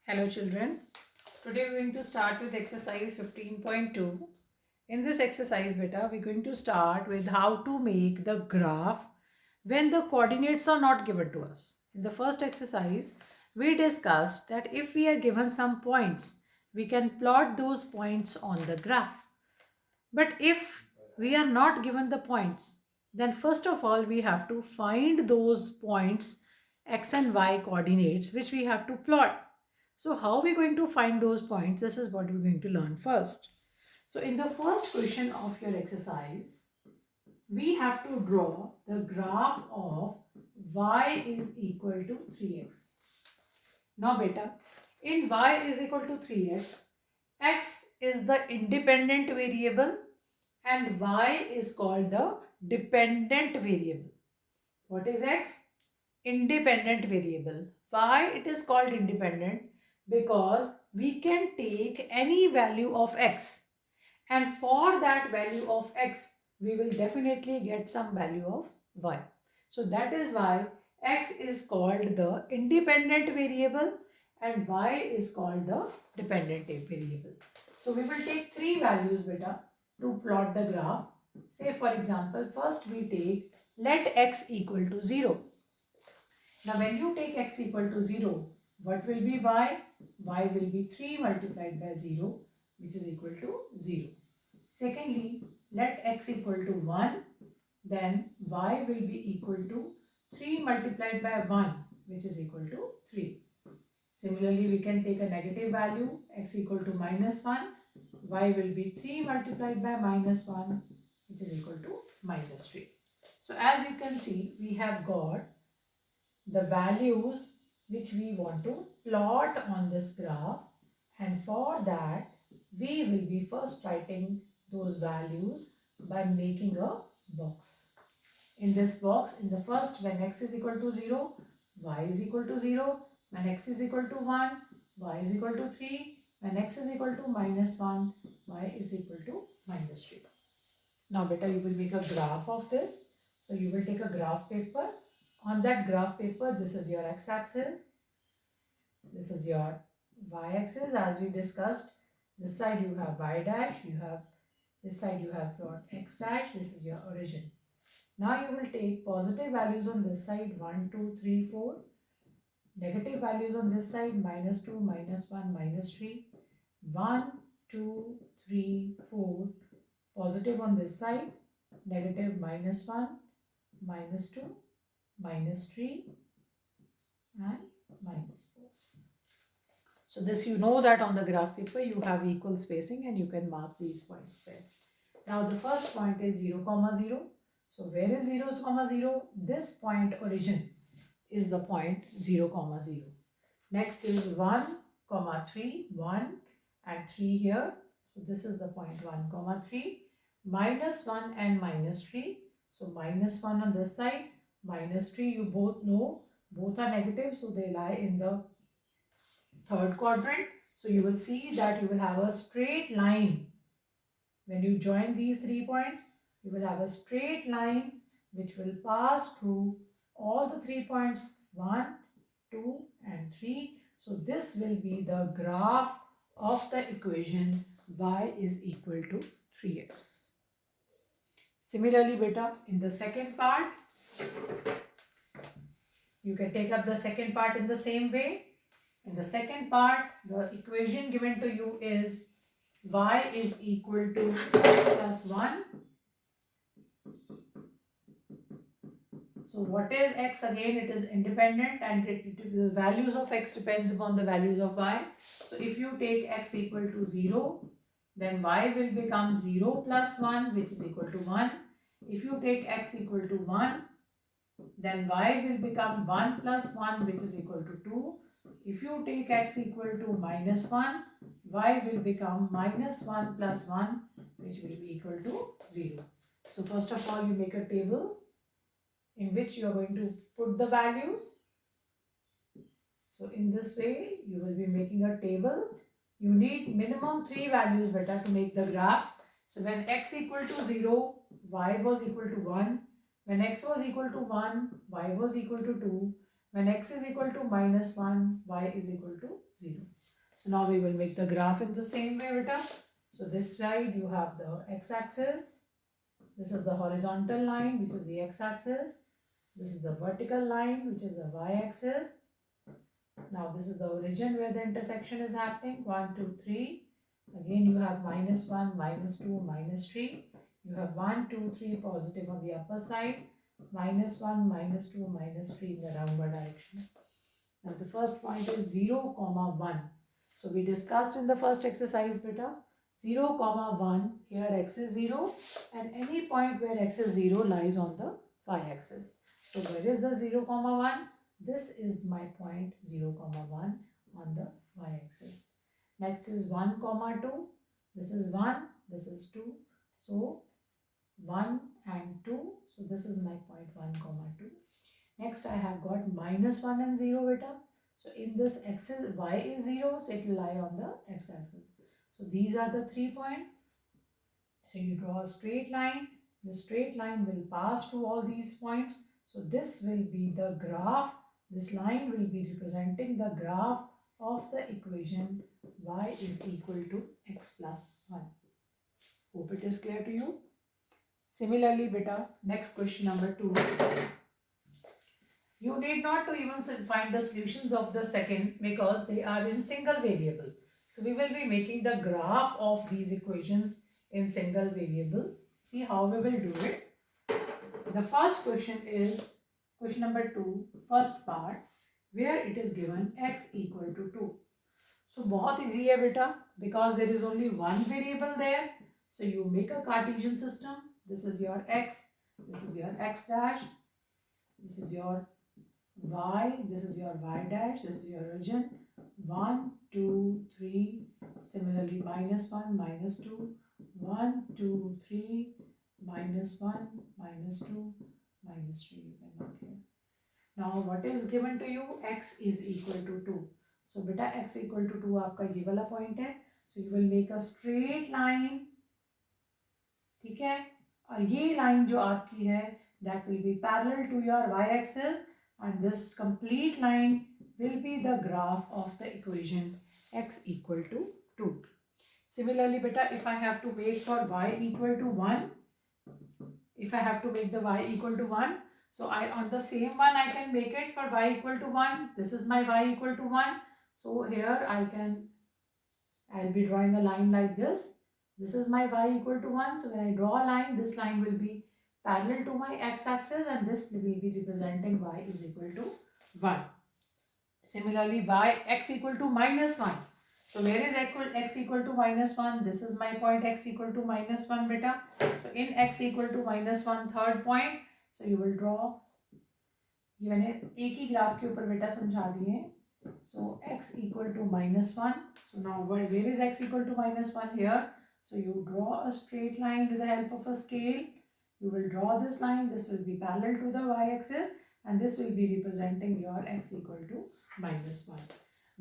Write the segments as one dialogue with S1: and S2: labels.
S1: Hello children. Today we're going to start with exercise 15.2. In this exercise beta, we're going to start with how to make the graph when the coordinates are not given to us. In the first exercise, we discussed that if we are given some points, we can plot those points on the graph. But if we are not given the points, then first of all we have to find those points x and y coordinates which we have to plot. So how are we going to find those points? This is what we're going to learn first. So in the first question of your exercise, we have to draw the graph of y is equal to 3x. Now beta, in y is equal to 3x, x is the independent variable and y is called the dependent variable. What is x? Independent variable. Why it is called independent? Because we can take any value of x, and for that value of x we will definitely get some value of y. So that is why x is called the independent variable and y is called the dependent variable. So we will take three values beta to plot the graph. Say for example, first we take let x equal to 0. Now when you take x equal to 0, what will be y? Y will be 3 multiplied by 0, which is equal to 0. Secondly, let x equal to 1, then y will be equal to 3 multiplied by 1, which is equal to 3. Similarly, we can take a negative value, x equal to minus 1, y will be 3 multiplied by minus 1, which is equal to minus 3. So as you can see, we have got the values which we want to plot on this graph, and for that we will be first writing those values by making a box. In this box, in the first, when x is equal to 0, y is equal to 0. When x is equal to 1, y is equal to 3. When x is equal to minus 1, y is equal to minus 3. Now beta, you will make a graph of this. So you will take a graph paper. On that graph paper, this is your x-axis. This is your y-axis as we discussed. This side you have y dash, this side you have your x dash, this is your origin. Now you will take positive values on this side 1, 2, 3, 4. Negative values on this side minus 2, minus 1, minus 3. 1, 2, 3, 4. Positive on this side, negative minus 1, minus 2, minus 3 and minus 4. So this you know that on the graph paper you have equal spacing and you can mark these points there. Now the first point is 0, 0. So where is 0, 0? This point origin is the point 0, 0. Next is 1, 3, 1 and 3 here. So this is the point 1, 3. Minus 1 and minus 3. So minus 1 on this side, minus 3 you both know, both are negative, so they lie in the third quadrant. So you will see that you will have a straight line. When you join these 3 points, you will have a straight line which will pass through all the 3 points 1, 2 and 3. So this will be the graph of the equation y is equal to 3x. Similarly beta, in the second part, you can take up the second part in the same way. In the second part, the equation given to you is y is equal to x plus 1. So what is x? Again, it is independent and the values of x depends upon the values of y. So if you take x equal to 0, then y will become 0 plus 1, which is equal to 1. If you take x equal to 1, then y will become 1 plus 1, which is equal to 2. If you take x equal to minus 1, y will become minus 1 plus 1, which will be equal to 0. So first of all, you make a table in which you are going to put the values. So in this way, you will be making a table. You need minimum 3 values beta to make the graph. So when x equal to 0, y was equal to 1. When x was equal to 1, y was equal to 2. When x is equal to minus 1, y is equal to 0. So now we will make the graph in the same way, beta. So this side you have the x-axis. This is the horizontal line, which is the x-axis. This is the vertical line, which is the y-axis. Now this is the origin where the intersection is happening. 1, 2, 3. Again you have -1, -2, -3. You have 1, 2, 3 positive on the upper side. -1, -2, -3 in the downward direction. Now the first point is 0, 1. So we discussed in the first exercise, beta. 0, 1. Here x is 0 and any point where x is 0 lies on the y-axis. So where is the 0, 1? This is my point 0, 1 on the y-axis. Next is 1, 2. This is 1, this is 2. So 1 and 2. So this is my point 1, 2. Next I have got -1 and 0, beta. So in this axis y is 0, so it will lie on the x-axis. So these are the 3 points. So you draw a straight line. The straight line will pass to all these points. So this will be the graph. This line will be representing the graph of the equation y is equal to x plus 1. Hope it is clear to you. Similarly, beta, next question number 2. You need not to even find the solutions of the second because they are in single variable. So we will be making the graph of these equations in single variable. See how we will do it. The first question is question number 2, first part, where it is given x equal to 2. So बहुत easy है beta, because there is only one variable there. So you make a Cartesian system. This is your x, this is your x dash, this is your y, this is your y dash, this is your origin. 1, 2, 3. Similarly, -1, -2, 1, 2, 3, -1, -2, -3. You can mark here. Now, what is given to you? X is equal to 2. So, beta x equal to 2 आपका ये वाला point है. So, you will make a straight line. ठीक है? और ये line जो आपकी है, that will be parallel to your y-axis, and this complete line will be the graph of the equation x equal to 2. Similarly, beta, if I have to make for y equal to 1, if I have to make the y equal to 1, so on the same one I can make it for y equal to 1. This is my y equal to 1. So here I'll be drawing a line like this. This is my y equal to 1. So when I draw a line, this line will be parallel to my x-axis and this will be representing y is equal to 1. Similarly, x equal to -1. So where is x equal to -1? This is my point x equal to -1, beta. So in x equal to -1, third point. So you will draw, ये मैंने एक ही graph के ऊपर बेटा समझा दिए. So x equal to -1. So now where is x equal to -1 here? So you draw a straight line with the help of a scale. You will draw this line. This will be parallel to the y-axis and this will be representing your x equal to -1.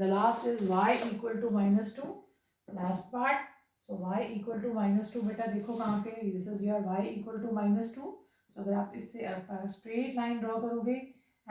S1: The last is y equal to -2. Last part. So y equal to -2 बेटा देखो कहाँ पे. This is your y equal to -2. So अगर आप इससे straight line draw करोगे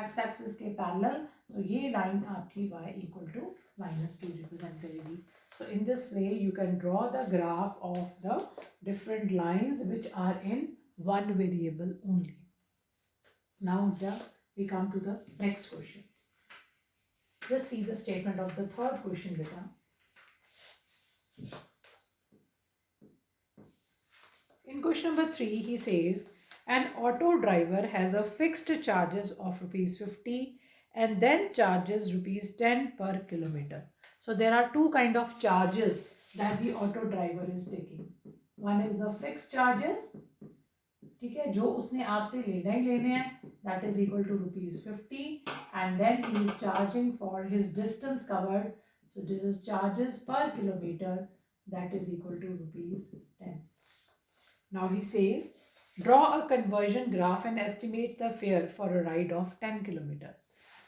S1: x axis के parallel, तो ये लाइन आपकी y equal to -2 रिप्रेजेंट करेगी. So in this way you can draw the graph of the different lines which are in one variable only. Now we come to the next question. Just see the statement of the third question, beta. In question number 3, he says, an auto driver has a fixed charges of ₹50 and then charges ₹10 per kilometer. So there are two kind of charges that the auto driver is taking. One is the fixed charges, ठीक है, जो उसने आपसे लेना ही लेने हैं, that is equal to ₹50, and then he is charging for his distance covered. So this is charges per kilometer, that is equal to ₹10. Now he says, draw a conversion graph and estimate the fare for a ride of 10 kilometer.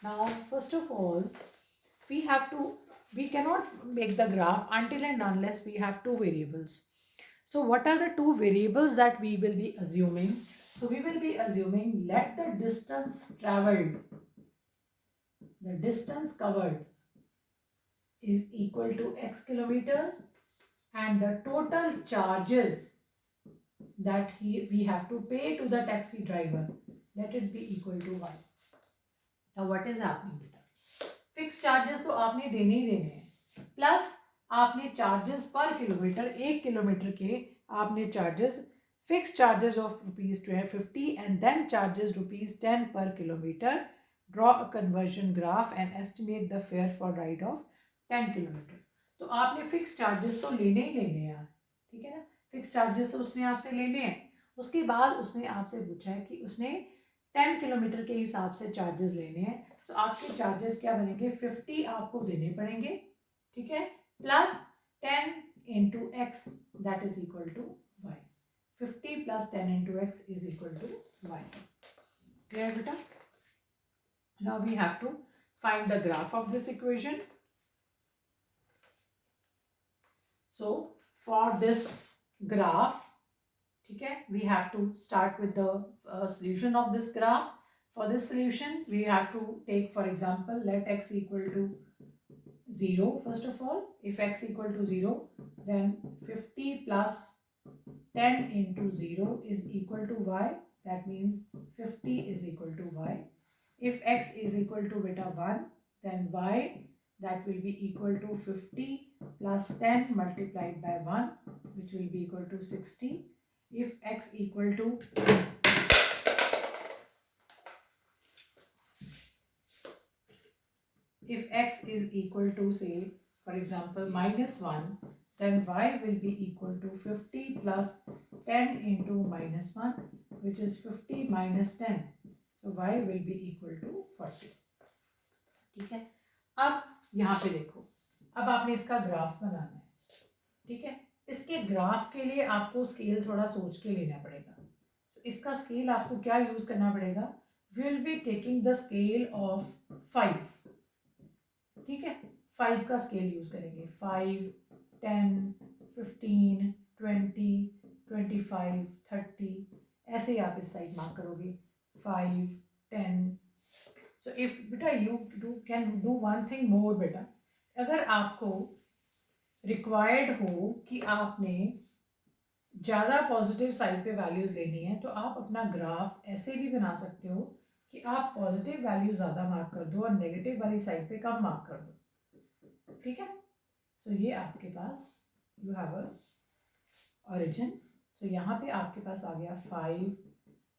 S1: Now, first of all, we cannot make the graph until and unless we have two variables. So what are the two variables that we will be assuming? So we will be assuming let the distance traveled, the distance covered is equal to x kilometers, and the total charges that we have to pay to the taxi driver, let it be equal to y. Now what is happening beta? Fixed charges तो आपने देने ही देने हैं, plus आपने charges पर kilometre, 1 kilometre के आपने charges, fix charges of ₹50 and then charges ₹10 per kilometre. Draw a conversion graph and estimate the fare for ride of 10 kilometre. तो आपने फिक्स चार्जेस तो लेने ही लेने हैं, ठीक है ना. फिक्स चार्जेस तो उसने आपसे लेने हैं. उसके बाद उसने आपसे पूछा है कि उसने 10 किलोमीटर के हिसाब से चार्जेस लेने हैं. तो आपके चार्जेस क्या बनेंगे, 50 आपको देने पड़ेंगे, ठीक है, plus 10 into x that is equal to y. 50 plus 10 into x is equal to y. Clear beta? Now we have to find the graph of this equation. So for this graph, okay, we have to start with the solution of this graph. For this solution we have to take, for example, let x equal to 0 first of all. If x equal to 0, then 50 plus 10 into 0 is equal to y. That means 50 is equal to y. If x is equal to beta 1, then y, that will be equal to 50 plus 10 multiplied by 1, which will be equal to 60. If x equal to if x is equal to, say for example, -1, then y will be equal to 50 plus 10 into -1, which is 50 minus 10. So y will be equal to 40. ठीक है. अब यहाँ पे देखो, अब आपने इसका graph बनाना है, ठीक है. इसके ग्राफ के लिए आपको स्केल थोड़ा सोच के लेना पड़ेगा. तो इसका स्केल आपको क्या यूज करना पड़ेगा, will be taking the scale of 5, ठीक है. 5 का स्केल यूज करेंगे. 5, 10, 15, 20, 25, 30, ऐसे आप इस साइड मार्क करोगे. 5, 10. सो इफ बेटा you can do one thing more बेटा. अगर आपको रिक्वायर्ड हो कि आपने ज़्यादा पॉजिटिव साइड पे वैल्यूज़ लेनी है, तो आप अपना ग्राफ ऐसे भी बना सकते हो कि आप पॉजिटिव वैल्यू ज़्यादा मार्क कर दो और नेगेटिव वाली साइड पे कम मार्क कर दो, ठीक है. सो ये आपके पास यू हैव अ ओरिजिन. सो यहाँ पे आपके पास आ गया 5,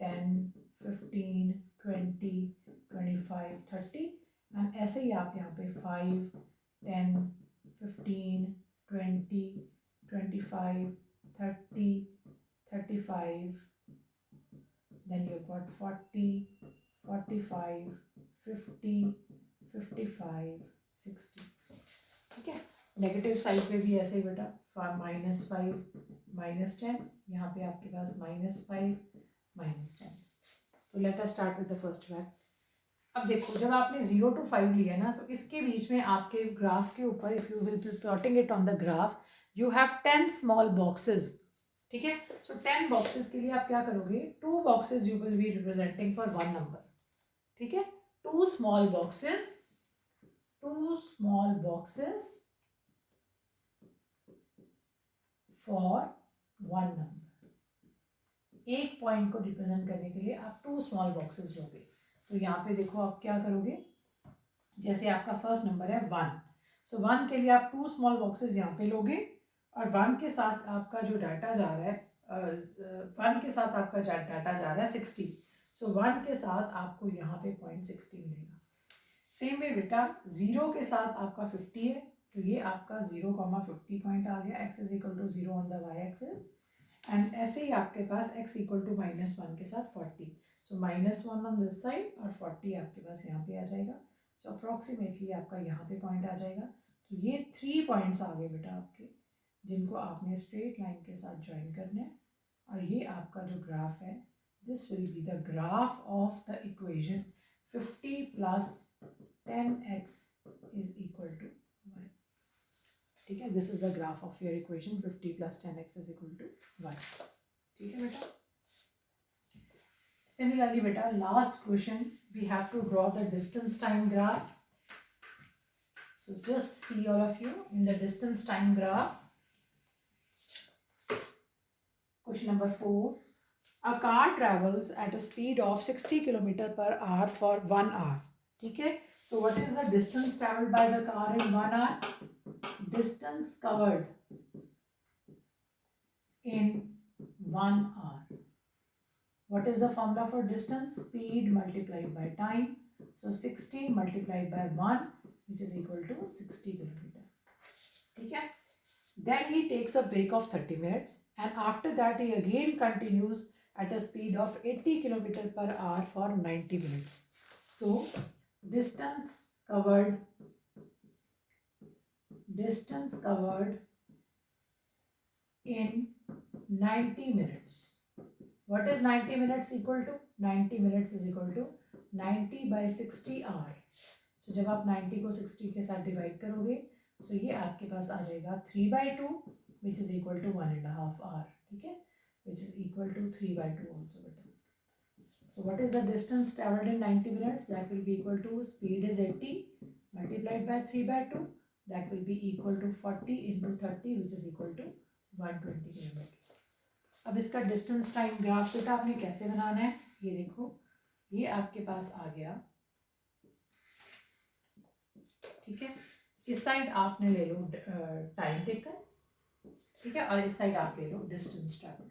S1: 10, 15, 20, 25, 30 एंड ऐसे ही आप यहाँ पे 5, 10, 15, 20, 25, 30, 35, then you've got 40, 45, 50, 55, 60, ठीक है. नेगेटिव साइड पे भी ऐसे ही बेटा, -5, -10, यहाँ पे आपके पास -5, -10. तो let us start with the first fact. अब देखो, जब आपने 0 to 5 लिया ना, तो इसके बीच में आपके ग्राफ के ऊपर, if you will B plotting it on the graph, you have 10 small boxes, ठीक है. सो 10 बॉक्सेस के लिए आप क्या करोगे, 2 boxes you will be representing for 1 number, ठीक है. 2 स्मॉल बॉक्सेस फॉर 1 नंबर. एक पॉइंट को रिप्रेजेंट करने के लिए आप 2 स्मॉल बॉक्सेस लोगे. तो यहाँ पे देखो आप क्या करोगे, जैसे आपका फर्स्ट नंबर है 1, सो 1 के लिए आप 2 स्मॉल बॉक्सेस यहाँ पे लोगे, और 1 के साथ आपका जो डाटा जा रहा है, 1 के साथ आपका डाटा जा रहा है 60. सो 1 के साथ आपको यहाँ पे 0.60 मिलेगा. सेम वे बेटा 0 के साथ आपका 50 है, तो ये आपका 0,50 पॉइंट आ गया. x is equal to 0 on the y axis. And ऐसे ही आपके पास x इक्वल टू -1 के साथ 40. सो -1 ऑन दिस साइड और 40 आपके पास यहाँ पे आ जाएगा. सो अप्रॉक्सीमेटली आपका यहाँ पे पॉइंट आ जाएगा. तो ये 3 पॉइंट्स आ गए बेटा आपके, जिनको आपने स्ट्रेट लाइन के साथ ज्वाइन करना है. और ये आपका जो ग्राफ है, this will be the graph of the equation 50 plus 10x is equal to y, ठीक है. This is the graph of your equation 50 plus 10x is equal to y, ठीक है बेटा. Similarly बेटा, last question we have to draw the distance time graph. So just see all of you in the distance time graph. Question number 4. A car travels at a speed of 60 km per hour for 1 hour. Okay. So what is the distance traveled by the car in 1 hour? Distance covered in 1 hour. What is the formula for distance? Speed multiplied by time. So 60 multiplied by 1, which is equal to 60 km. Okay. Then he takes a break of 30 minutes and after that he again continues at a speed of 80 km per hour for 90 minutes. So distance covered in 90 minutes. What is 90 minutes equal to? 90 minutes is equal to 90 by 60 hour. So जब आप 90 को 60 के साथ divide करोगे तो ये आपके पास आ जाएगा 3/2 which is equal to 1.5 hour. ठीक है, which is equal to 3/2 also बेटा. So what is the distance traveled in 90 minutes? That will be equal to speed is 80 multiplied by 3/2. That will be equal to 40 into 30 which is equal to 120 kilometre. अब इसका distance time graph बेटा आपने कैसे बनाना है, ये देखो, ये आपके पास आ गया. ठीक है, इस साइड आपने ले लो टाइम टेकन, ठीक है, और इस साइड आप ले लो डिस्टेंस ट्रैवल्ड.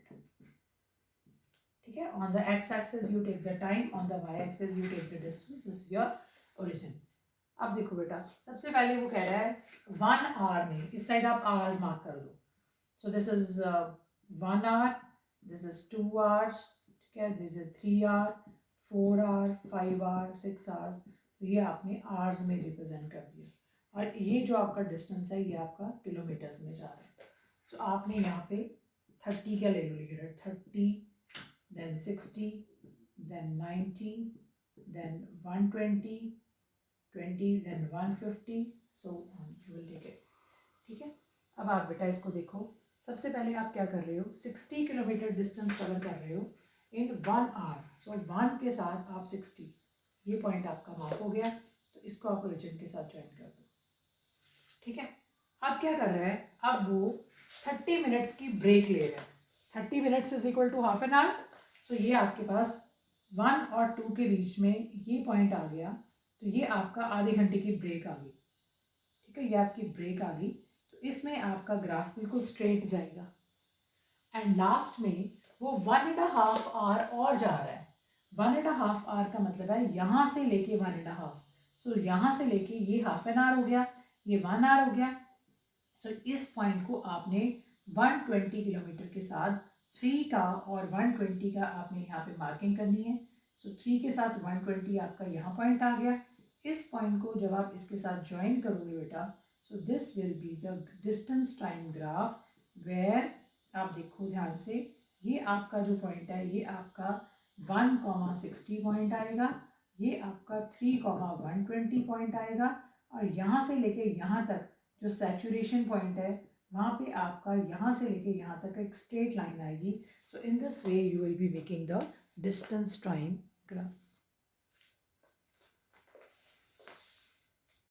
S1: ठीक है, on the X axis you take the time, on the Y axis you take the distance. This is your origin. अब देखो बेटा, सबसे पहले वो कह रहा है 1 आवर में, इस साइड आप आवर्स मार्क कर दो. So this is 1 hour, this is 2 hours, ठीक है, this is 3 hour, 4 hour, 5 hour, 6 hours. तो ये आपने आवर्स में रिप्रेजेंट कर दिया और ये जो आपका डिस्टेंस है ये आपका किलोमीटर्स में जा रहा है. सो आपने यहाँ पे 30 क्या ले लो, लिख रहे 30, then 60, then 90, then 120, 20, then 150, so you will take it. ठीक है, अब आप बेटा इसको देखो. सबसे पहले आप क्या कर रहे हो, 60 किलोमीटर डिस्टेंस कवर कर रहे हो इन 1 आवर. सो 1 के साथ आप 60, ये पॉइंट आपका मार्क हो गया, तो इसको आप ओरिजिन के साथ ज्वाइन कर दो. ठीक है, अब क्या कर रहा है, अब वो 30 मिनट्स की ब्रेक ले रहा है. 30 minutes is equal to half an hour. So ये आपके पास 1 और 2 के बीच में ये पॉइंट आ गया, तो ये आपका आधे घंटे की ब्रेक आ गई. ठीक है, ये आपकी ब्रेक आ गई, इसमें आपका ग्राफ बिल्कुल स्ट्रेट जाएगा. एंड लास्ट में वो 1.5 आवर और जा रहा है. 1.5 आवर का मतलब है यहाँ से लेके 1.5. सो यहाँ से लेके ये हाफ एन आवर हो गया, ये 1 आवर हो गया. सो इस पॉइंट को आपने 120 किलोमीटर के साथ 3 का और 120 का आपने यहाँ पे मार्किंग करनी है. सो 3 के साथ 120 आपका यहाँ पॉइंट आ गया. इस पॉइंट को जब आप इसके साथ ज्वाइन करोगे बेटा, so this will be the distance time graph where आप देखो ध्यान से, ये आपका जो पॉइंट है ये आपका 1,60 पॉइंट आएगा, ये आपका 3,120 पॉइंट आएगा, और यहाँ से लेके यहाँ तक जो सैचुरेशन पॉइंट है वहाँ पे आपका यहाँ से लेके यहाँ तक एक स्ट्रेट लाइन आएगी. So in this way you will be making the distance time graph.